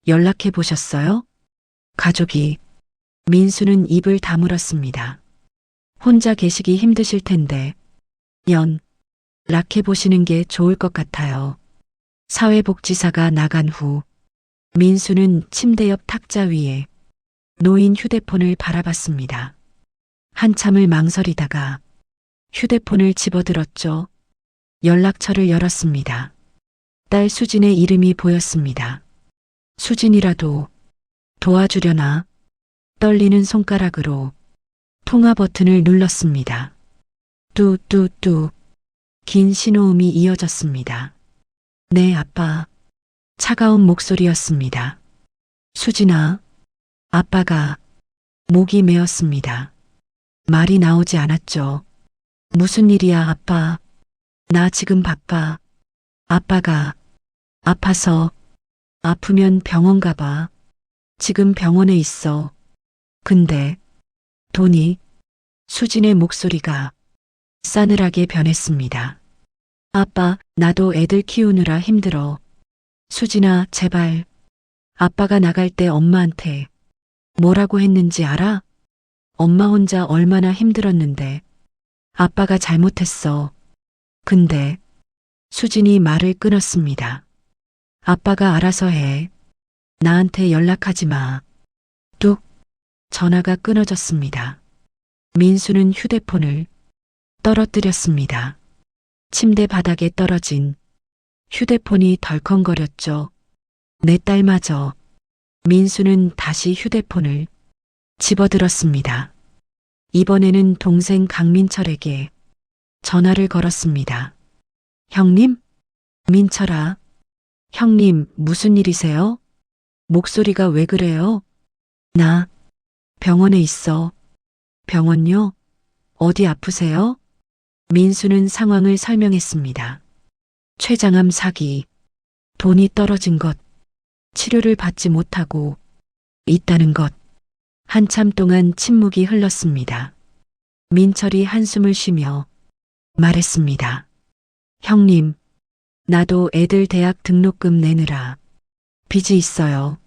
연락해 보셨어요? 가족이 민수는 입을 다물었습니다. 혼자 계시기 힘드실 텐데 연락해 보시는 게 좋을 것 같아요. 사회복지사가 나간 후 민수는 침대 옆 탁자 위에 놓인 휴대폰을 바라봤습니다. 한참을 망설이다가 휴대폰을 집어들었죠. 연락처를 열었습니다. 딸 수진의 이름이 보였습니다. 수진이라도 도와주려나 떨리는 손가락으로 통화 버튼을 눌렀습니다. 뚜뚜뚜 긴 신호음이 이어졌습니다. 네, 아빠. 차가운 목소리였습니다. 수진아. 아빠가 목이 메었습니다. 말이 나오지 않았죠. 무슨 일이야, 아빠. 나 지금 바빠. 아빠가 아파서 아프면 병원 가봐. 지금 병원에 있어. 근데 돈이 수진의 목소리가 싸늘하게 변했습니다. 아빠, 나도 애들 키우느라 힘들어. 수진아, 제발. 아빠가 나갈 때 엄마한테 뭐라고 했는지 알아? 엄마 혼자 얼마나 힘들었는데. 아빠가 잘못했어. 근데 수진이 말을 끊었습니다. 아빠가 알아서 해. 나한테 연락하지 마. 뚝. 전화가 끊어졌습니다. 민수는 휴대폰을 떨어뜨렸습니다. 침대 바닥에 떨어진 휴대폰이 덜컹거렸죠. 내 딸마저. 민수는 다시 휴대폰을 집어들었습니다. 이번에는 동생 강민철에게 전화를 걸었습니다. 형님? 민철아. 형님, 무슨 일이세요? 목소리가 왜 그래요? 나 병원에 있어. 병원요? 어디 아프세요? 민수는 상황을 설명했습니다. 췌장암 사기, 돈이 떨어진 것, 치료를 받지 못하고 있다는 것. 한참 동안 침묵이 흘렀습니다. 민철이 한숨을 쉬며 말했습니다. 형님, 나도 애들 대학 등록금 내느라 빚이 있어요.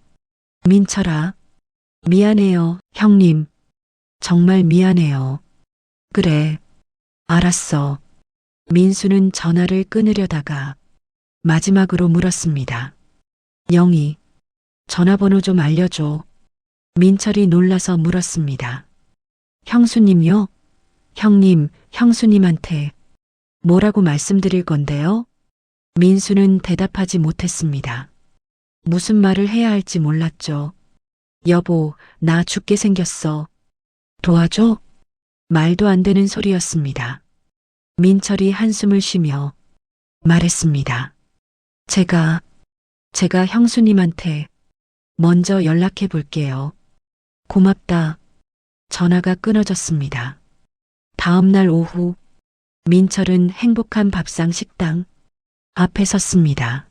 민철아, 미안해요, 형님. 정말 미안해요. 그래, 알았어. 민수는 전화를 끊으려다가 마지막으로 물었습니다. 영희, 전화번호 좀 알려줘. 민철이 놀라서 물었습니다. 형수님요? 형님, 형수님한테 뭐라고 말씀드릴 건데요? 민수는 대답하지 못했습니다. 무슨 말을 해야 할지 몰랐죠. 여보, 나 죽게 생겼어. 도와줘? 말도 안 되는 소리였습니다. 민철이 한숨을 쉬며 말했습니다. 제가 형수님한테 먼저 연락해 볼게요. 고맙다. 전화가 끊어졌습니다. 다음 날 오후, 민철은 행복한 밥상 식당 앞에 섰습니다.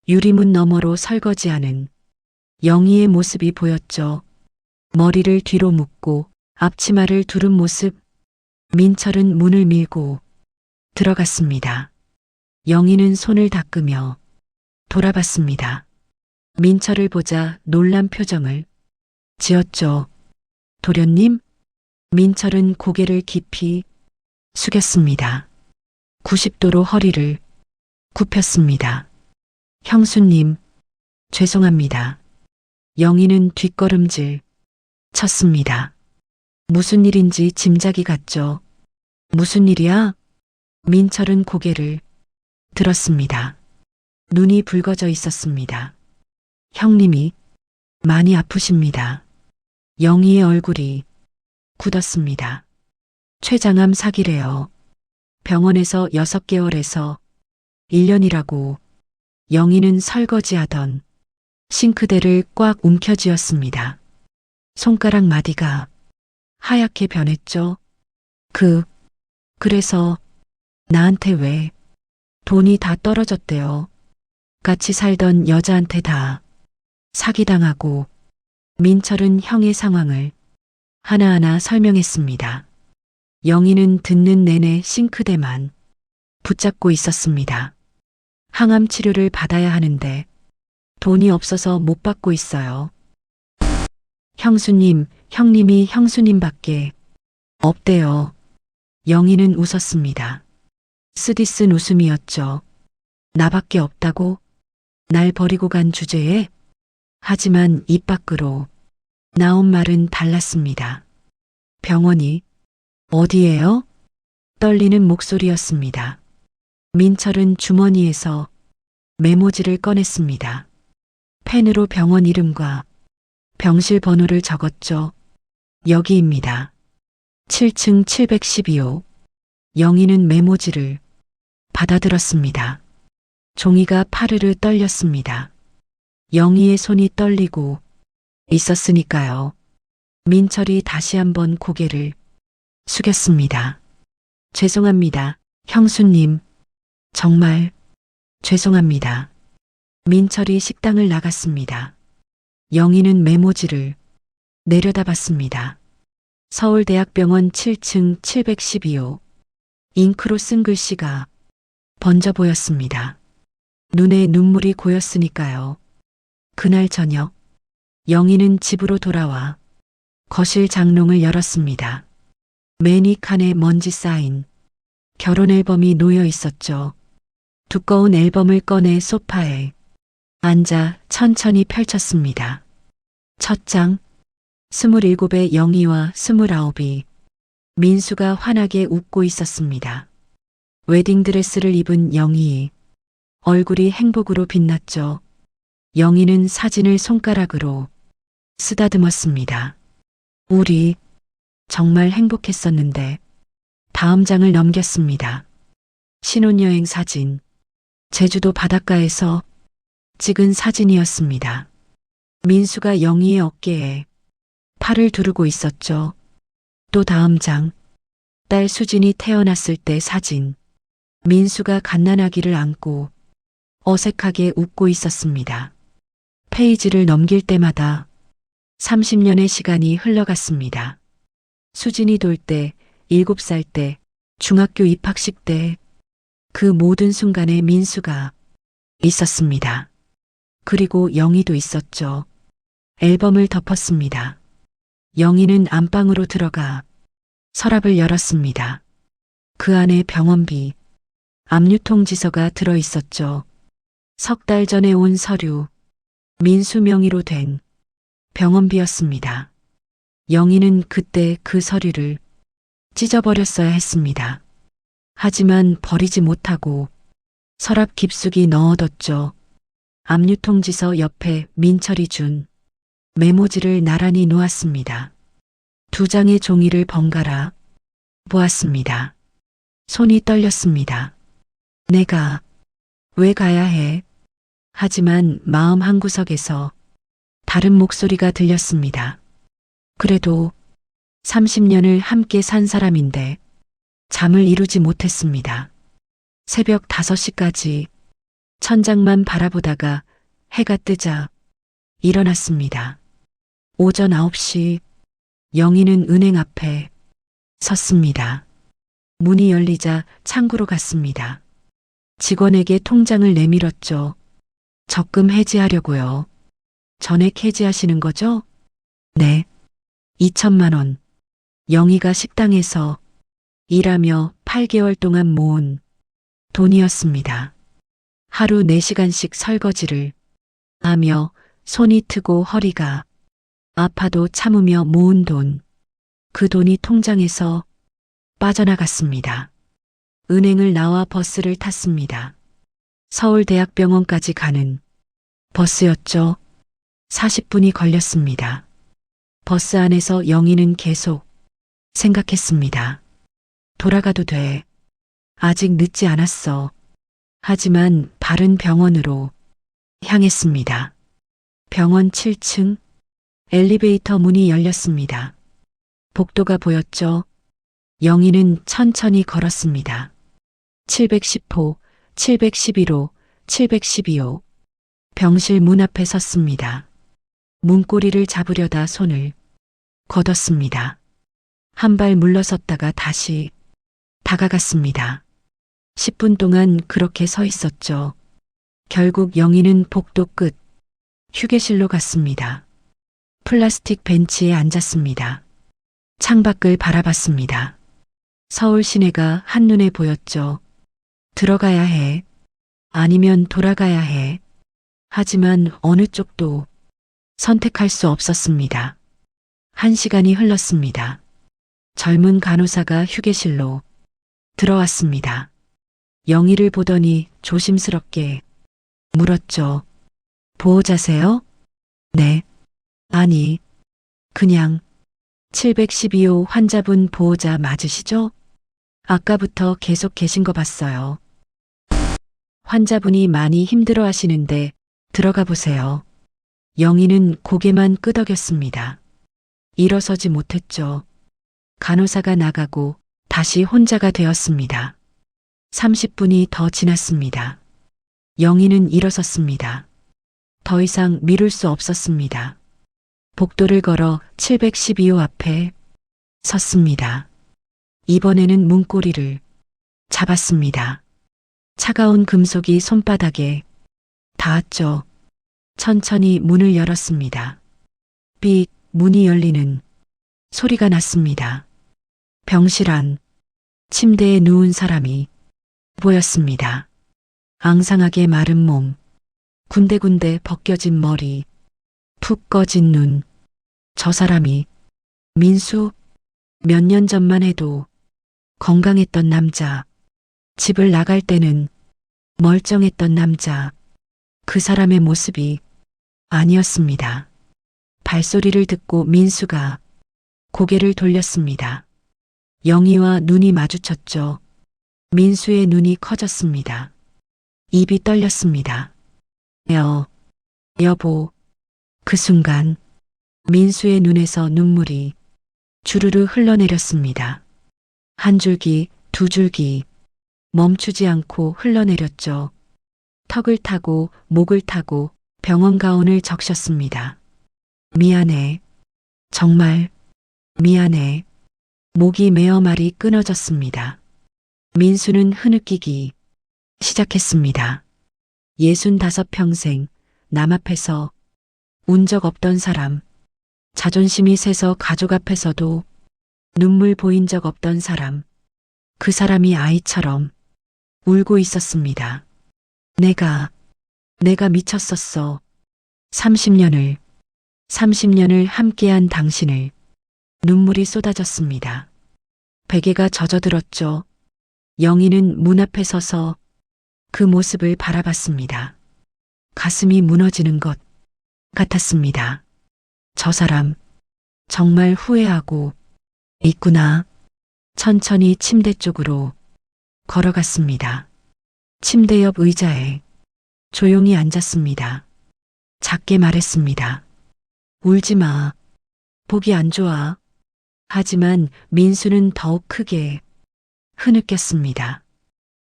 유리문 너머로 설거지하는 영희의 모습이 보였죠. 머리를 뒤로 묶고 앞치마를 두른 모습. 민철은 문을 밀고 들어갔습니다. 영희는 손을 닦으며 돌아봤습니다. 민철을 보자 놀란 표정을 지었죠. 도련님? 민철은 고개를 깊이 숙였습니다. 90도로 허리를 굽혔습니다. 형수님, 죄송합니다. 영희는 뒷걸음질 쳤습니다. 무슨 일인지 짐작이 갔죠. 무슨 일이야? 민철은 고개를 들었습니다. 눈이 붉어져 있었습니다. 형님이 많이 아프십니다. 영희의 얼굴이 굳었습니다. 췌장암 사기래요. 병원에서 6개월에서 1년이라고. 영희는 설거지하던 싱크대를 꽉 움켜쥐었습니다. 손가락 마디가 하얗게 변했죠. 그래서 나한테 왜 돈이 다 떨어졌대요. 같이 살던 여자한테 다 사기당하고. 민철은 형의 상황을 하나하나 설명했습니다. 영희는 듣는 내내 싱크대만 붙잡고 있었습니다. 항암 치료를 받아야 하는데 돈이 없어서 못 받고 있어요. 형님이 형수님밖에 없대요. 영희는 웃었습니다. 쓰디쓴 웃음이었죠. 나밖에 없다고? 날 버리고 간 주제에? 하지만 입 밖으로 나온 말은 달랐습니다. 병원이 어디예요? 떨리는 목소리였습니다. 민철은 주머니에서 메모지를 꺼냈습니다. 펜으로 병원 이름과 병실 번호를 적었죠. 여기입니다. 7층 712호. 영희는 메모지를 받아들었습니다. 종이가 파르르 떨렸습니다. 영희의 손이 떨리고 있었으니까요. 민철이 다시 한번 고개를 숙였습니다. 죄송합니다. 형수님. 정말 죄송합니다. 민철이 식당을 나갔습니다. 영희는 메모지를 내려다봤습니다. 서울대학병원 7층 712호. 잉크로 쓴 글씨가 번져 보였습니다. 눈에 눈물이 고였으니까요. 그날 저녁, 영희는 집으로 돌아와 거실 장롱을 열었습니다. 매니 칸에 먼지 쌓인 결혼 앨범이 놓여 있었죠. 두꺼운 앨범을 꺼내 소파에 앉아 천천히 펼쳤습니다. 첫 장, 27의 영희와 29이 민수가 환하게 웃고 있었습니다. 웨딩드레스를 입은 영희, 얼굴이 행복으로 빛났죠. 영희는 사진을 손가락으로 쓰다듬었습니다. 우리 정말 행복했었는데. 다음 장을 넘겼습니다. 신혼여행 사진. 제주도 바닷가에서 찍은 사진이었습니다. 민수가 영희의 어깨에 팔을 두르고 있었죠. 또 다음 장. 딸 수진이 태어났을 때 사진. 민수가 갓난아기를 안고 어색하게 웃고 있었습니다. 페이지를 넘길 때마다 30년의 시간이 흘러갔습니다. 수진이 돌 때, 7살 때, 중학교 입학식 때, 그 모든 순간에 민수가 있었습니다. 그리고 영희도 있었죠. 앨범을 덮었습니다. 영희는 안방으로 들어가 서랍을 열었습니다. 그 안에 병원비, 압류통지서가 들어 있었죠. 3달 전에 온 서류, 민수 명의로 된 병원비였습니다. 영희는 그때 그 서류를 찢어버렸어야 했습니다. 하지만 버리지 못하고 서랍 깊숙이 넣어뒀죠. 압류통지서 옆에 민철이 준 메모지를 나란히 놓았습니다. 2장의 종이를 번갈아 보았습니다. 손이 떨렸습니다. 내가 왜 가야 해? 하지만 마음 한구석에서 다른 목소리가 들렸습니다. 그래도 30년을 함께 산 사람인데 잠을 이루지 못했습니다. 새벽 5시까지 천장만 바라보다가 해가 뜨자 일어났습니다. 오전 9시 영희는 은행 앞에 섰습니다. 문이 열리자 창구로 갔습니다. 직원에게 통장을 내밀었죠. 적금 해지하려고요. 전액 해지하시는 거죠? 네. 2천만 원. 영희가 식당에서 일하며 8개월 동안 모은 돈이었습니다. 하루 4시간씩 설거지를 하며 손이 트고 허리가 아파도 참으며 모은 돈. 그 돈이 통장에서 빠져나갔습니다. 은행을 나와 버스를 탔습니다. 서울대학병원까지 가는 버스였죠. 40분이 걸렸습니다. 버스 안에서 영희는 계속 생각했습니다. 돌아가도 돼. 아직 늦지 않았어. 하지만 바른 병원으로 향했습니다. 병원 7층 엘리베이터 문이 열렸습니다. 복도가 보였죠. 영희는 천천히 걸었습니다. 710호, 711호, 712호. 병실 문 앞에 섰습니다. 문고리를 잡으려다 손을 걷었습니다. 한 발 물러섰다가 다시 다가갔습니다. 10분 동안 그렇게 서 있었죠. 결국 영희는 복도 끝 휴게실로 갔습니다. 플라스틱 벤치에 앉았습니다. 창밖을 바라봤습니다. 서울 시내가 한눈에 보였죠. 들어가야 해. 아니면 돌아가야 해. 하지만 어느 쪽도 선택할 수 없었습니다. 1시간이 흘렀습니다. 젊은 간호사가 휴게실로 들어왔습니다. 영희를 보더니 조심스럽게 물었죠. 보호자세요? 네. 아니, 그냥 712호 환자분 보호자 맞으시죠? 아까부터 계속 계신 거 봤어요. 환자분이 많이 힘들어 하시는데 들어가 보세요. 영희는 고개만 끄덕였습니다. 일어서지 못했죠. 간호사가 나가고 다시 혼자가 되었습니다. 30분이 더 지났습니다. 영희는 일어섰습니다. 더 이상 미룰 수 없었습니다. 복도를 걸어 712호 앞에 섰습니다. 이번에는 문고리를 잡았습니다. 차가운 금속이 손바닥에 닿았죠. 천천히 문을 열었습니다. 삑 문이 열리는 소리가 났습니다. 병실 안 침대에 누운 사람이 보였습니다. 앙상하게 마른 몸, 군데군데 벗겨진 머리, 푹 꺼진 눈. 저 사람이 민수? 몇 년 전만 해도 건강했던 남자, 집을 나갈 때는 멀쩡했던 남자, 그 사람의 모습이 아니었습니다. 발소리를 듣고 민수가 고개를 돌렸습니다. 영희와 눈이 마주쳤죠. 민수의 눈이 커졌습니다. 입이 떨렸습니다. 여보. 그 순간 민수의 눈에서 눈물이 주르르 흘러내렸습니다. 한 줄기, 두 줄기 멈추지 않고 흘러내렸죠. 턱을 타고 목을 타고 병원 가운을 적셨습니다. 미안해. 정말 미안해. 목이 메어 말이 끊어졌습니다. 민수는 흐느끼기 시작했습니다. 65평생 남 앞에서 운 적 없던 사람, 자존심이 세서 가족 앞에서도 눈물 보인 적 없던 사람, 그 사람이 아이처럼 울고 있었습니다. 내가 미쳤었어. 30년을 함께한 당신을. 눈물이 쏟아졌습니다. 베개가 젖어들었죠. 영희는 문 앞에 서서 그 모습을 바라봤습니다. 가슴이 무너지는 것 같았습니다. 저 사람 정말 후회하고 있구나. 천천히 침대 쪽으로 걸어갔습니다. 침대 옆 의자에 조용히 앉았습니다. 작게 말했습니다. 울지 마. 보기 안 좋아. 하지만 민수는 더욱 크게 흐느꼈습니다.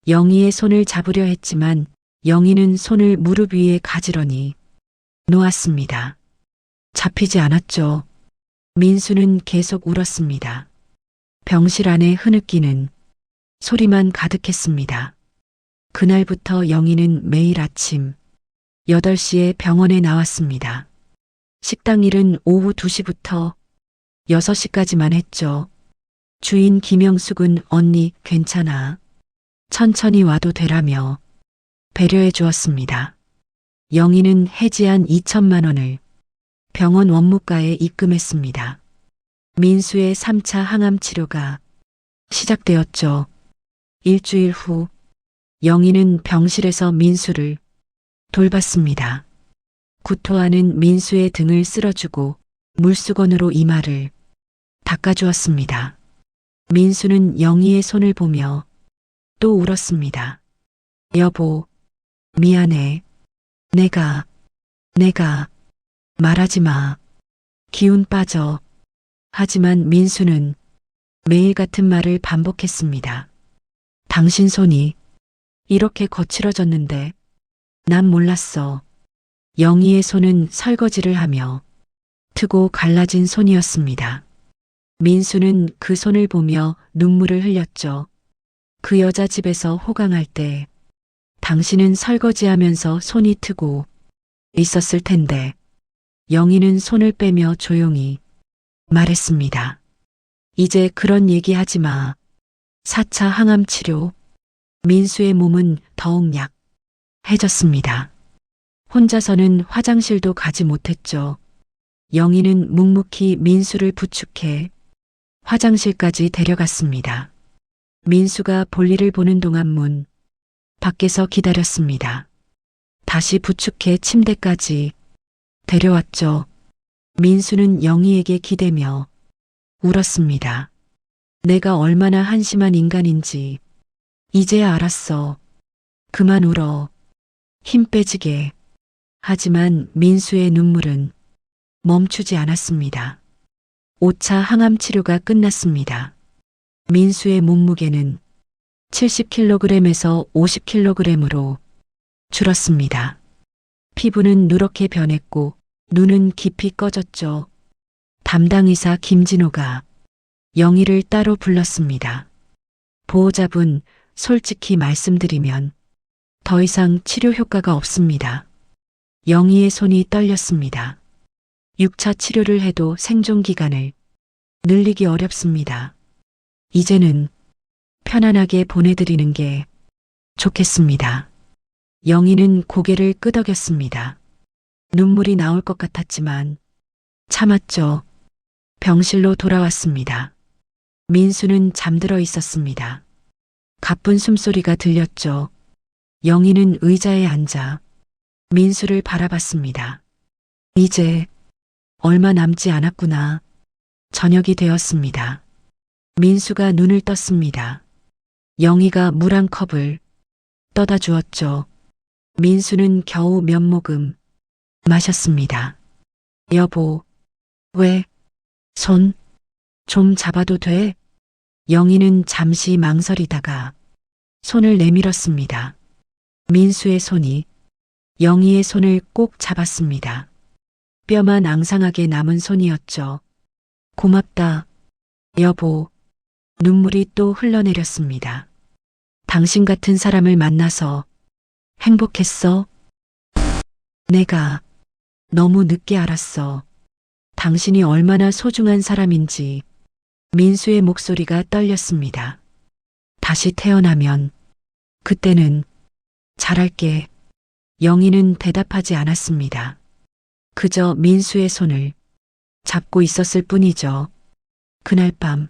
영희의 손을 잡으려 했지만 영희는 손을 무릎 위에 가지런히 놓았습니다. 잡히지 않았죠. 민수는 계속 울었습니다. 병실 안에 흐느끼는 소리만 가득했습니다. 그날부터 영희는 매일 아침 8시에 병원에 나왔습니다. 식당 일은 오후 2시부터 6시까지만 했죠. 주인 김영숙은 언니 괜찮아. 천천히 와도 되라며 배려해 주었습니다. 영희는 해지한 2천만 원을 병원 원무과에 입금했습니다. 민수의 3차 항암 치료가 시작되었죠. 일주일 후 영희는 병실에서 민수를 돌봤습니다. 구토하는 민수의 등을 쓸어주고 물수건으로 이마를 닦아주었습니다. 민수는 영희의 손을 보며 또 울었습니다. 여보, 미안해. 내가 말하지 마. 기운 빠져. 하지만 민수는 매일 같은 말을 반복했습니다. 당신 손이 이렇게 거칠어졌는데 난 몰랐어. 영희의 손은 설거지를 하며 트고 갈라진 손이었습니다. 민수는 그 손을 보며 눈물을 흘렸죠. 그 여자 집에서 호강할 때 당신은 설거지하면서 손이 트고 있었을 텐데 영희는 손을 빼며 조용히 말했습니다. 이제 그런 얘기 하지 마. 4차 항암 치료. 민수의 몸은 더욱 약해졌습니다. 혼자서는 화장실도 가지 못했죠. 영희는 묵묵히 민수를 부축해 화장실까지 데려갔습니다. 민수가 볼일을 보는 동안 문 밖에서 기다렸습니다. 다시 부축해 침대까지 데려왔죠. 민수는 영희에게 기대며 울었습니다. 내가 얼마나 한심한 인간인지 이제야 알았어. 그만 울어. 힘 빼지게. 하지만 민수의 눈물은 멈추지 않았습니다. 5차 항암 치료가 끝났습니다. 민수의 몸무게는 70kg에서 50kg으로 줄었습니다. 피부는 누렇게 변했고 눈은 깊이 꺼졌죠. 담당 의사 김진호가 영희를 따로 불렀습니다. 보호자분, 솔직히 말씀드리면 더 이상 치료 효과가 없습니다. 영희의 손이 떨렸습니다. 6차 치료를 해도 생존 기간을 늘리기 어렵습니다. 이제는 편안하게 보내드리는 게 좋겠습니다. 영희는 고개를 끄덕였습니다. 눈물이 나올 것 같았지만 참았죠. 병실로 돌아왔습니다. 민수는 잠들어 있었습니다. 가쁜 숨소리가 들렸죠. 영희는 의자에 앉아 민수를 바라봤습니다. 이제 얼마 남지 않았구나. 저녁이 되었습니다. 민수가 눈을 떴습니다. 영희가 물 한 컵을 떠다 주었죠. 민수는 겨우 몇 모금 마셨습니다. 여보, 왜? 손 좀 잡아도 돼? 영희는 잠시 망설이다가 손을 내밀었습니다. 민수의 손이 영희의 손을 꼭 잡았습니다. 뼈만 앙상하게 남은 손이었죠. 고맙다, 여보. 눈물이 또 흘러내렸습니다. 당신 같은 사람을 만나서 행복했어? 내가 너무 늦게 알았어. 당신이 얼마나 소중한 사람인지. 민수의 목소리가 떨렸습니다. 다시 태어나면 그때는 잘할게. 영희는 대답하지 않았습니다. 그저 민수의 손을 잡고 있었을 뿐이죠. 그날 밤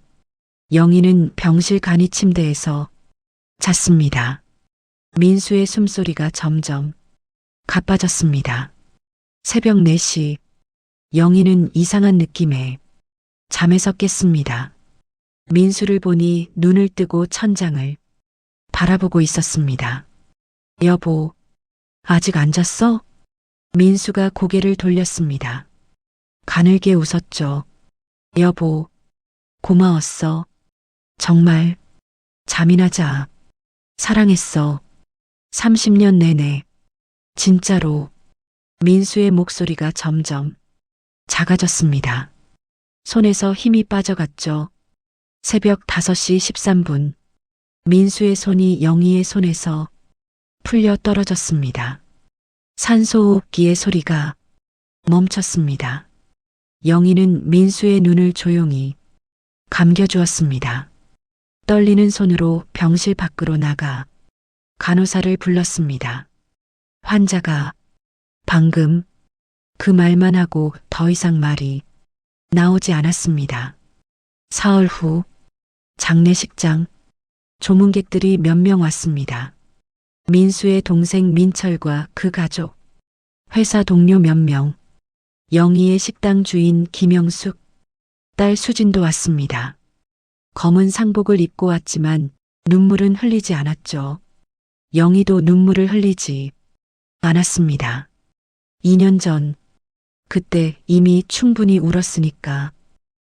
영희는 병실 간이 침대에서 잤습니다. 민수의 숨소리가 점점 가빠졌습니다. 새벽 4시 영희는 이상한 느낌에 잠에서 깼습니다. 민수를 보니 눈을 뜨고 천장을 바라보고 있었습니다. 여보, 아직 안 잤어? 민수가 고개를 돌렸습니다. 가늘게 웃었죠. 여보, 고마웠어. 정말 잠이나 자. 사랑했어. 30년 내내. 진짜로. 민수의 목소리가 점점 작아졌습니다. 손에서 힘이 빠져갔죠. 새벽 5시 13분. 민수의 손이 영희의 손에서 풀려 떨어졌습니다. 산소호흡기의 소리가 멈췄습니다. 영희는 민수의 눈을 조용히 감겨주었습니다. 떨리는 손으로 병실 밖으로 나가 간호사를 불렀습니다. 환자가 방금 그 말만 하고 더 이상 말이 나오지 않았습니다. 사흘 후 장례식장. 조문객들이 몇 명 왔습니다. 민수의 동생 민철과 그 가족. 회사 동료 몇 명, 영희의 식당 주인 김영숙, 딸 수진도 왔습니다. 검은 상복을 입고 왔지만 눈물은 흘리지 않았죠. 영희도 눈물을 흘리지 않았습니다. 2년 전, 그때 이미 충분히 울었으니까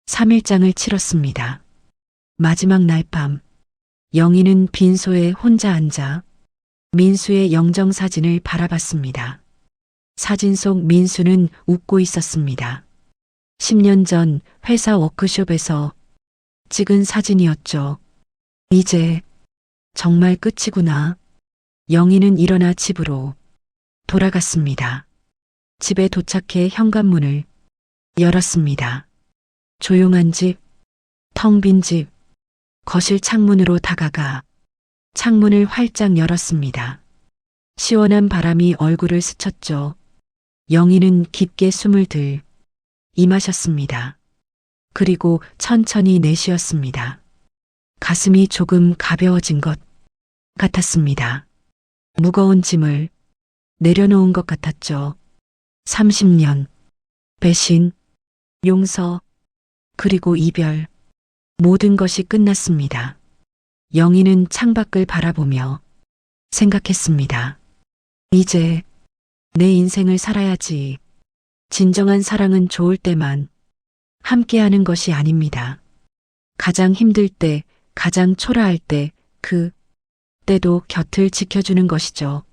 3일장을 치렀습니다. 마지막 날 밤, 영희는 빈소에 혼자 앉아 민수의 영정사진을 바라봤습니다. 사진 속 민수는 웃고 있었습니다. 10년 전 회사 워크숍에서 찍은 사진이었죠. 이제 정말 끝이구나. 영희는 일어나 집으로 돌아갔습니다. 집에 도착해 현관문을 열었습니다. 조용한 집, 텅 빈 집, 거실 창문으로 다가가 창문을 활짝 열었습니다. 시원한 바람이 얼굴을 스쳤죠. 영희는 깊게 숨을 들이마셨습니다. 그리고 천천히 내쉬었습니다. 가슴이 조금 가벼워진 것 같았습니다. 무거운 짐을 내려놓은 것 같았죠. 30년, 배신, 용서, 그리고 이별, 모든 것이 끝났습니다. 영희는 창밖을 바라보며 생각했습니다. 이제 내 인생을 살아야지. 진정한 사랑은 좋을 때만 함께하는 것이 아닙니다. 가장 힘들 때, 가장 초라할 때, 그 때도 곁을 지켜주는 것이죠.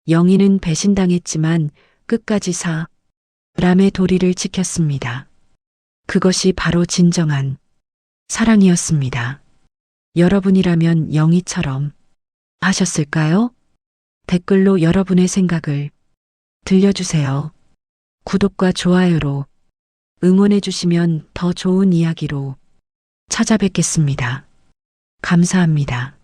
영희는 배신당했지만 끝까지 사람의 도리를 지켰습니다. 그것이 바로 진정한 사랑이었습니다. 여러분이라면 영희처럼 하셨을까요? 댓글로 여러분의 생각을 들려주세요. 구독과 좋아요로 응원해주시면 더 좋은 이야기로 찾아뵙겠습니다. 감사합니다.